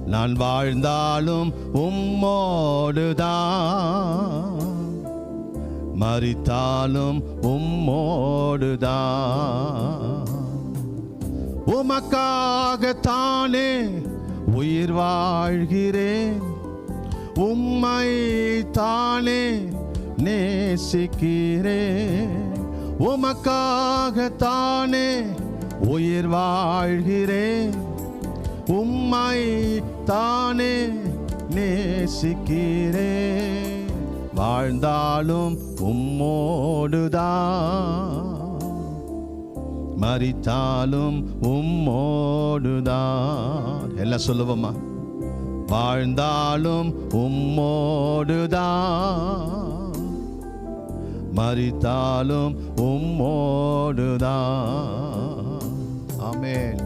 நான் வாழ்ந்தாலும் உம்மோடுதான், மரித்தாலும் உம்மோடுதான். உமக்காகத்தானே உயிர் வாழ்கிறேன், உம்மை தானே நேசிக்கிறேன். உமக்காகத்தானே உயிர் வாழ்கிறேன், உம்மை தானே நேசிக்கிறேன். வாழ்ந்தாலும் உம்மோடுதான், மரித்தாலும் உம்மோடுதான். எல்லாம் சொல்லுவோமா? வாழ்ந்தாலும் உம்மோடுதான், மரித்தாலும் உம்மோடுதான். ஆமென்.